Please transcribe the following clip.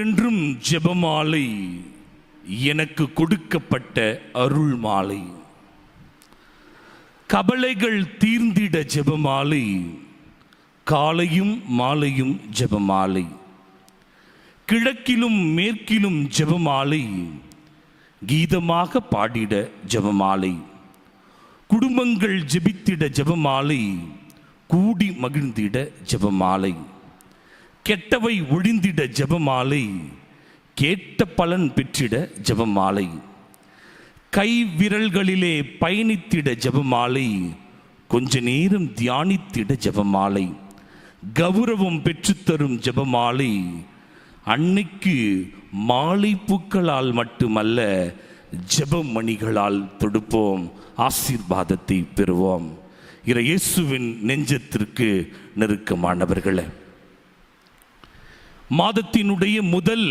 என்றும் ஜெபமாலை எனக்கு கொடுக்கப்பட்ட அருள் மாலை. கவலைகள் தீர்ந்திட ஜெபமாலை, காலையும் மாலையும் ஜெபமாலை. கிழக்கிலும் மேற்கிலும் ஜெபமாலை, கீதமாக பாடிட ஜெபமாலை. குடும்பங்கள் ஜெபித்திட ஜெபமாலை, கூடி மகிழ்ந்திட ஜெபமாலை. கெட்டவை ஒழிந்திட ஜெபமாலை, கேட்ட பலன் பெற்றிட ஜெபமாலை. கை விரல்களிலே பயணித்திட ஜெபமாலை, கொஞ்ச நேரம் தியானித்திட ஜெபமாலை. கௌரவம் பெற்றுத்தரும் ஜெபமாலை, அன்னைக்கு மாலை பூக்களால் மட்டுமல்ல ஜெபமணிகளால் தொடுப்போம், ஆசீர்வாதத்தை பெறுவோம். இயேசுவின் நெஞ்சத்திற்கு நெருக்கமானவர்களே, மாதத்தினுடைய முதல்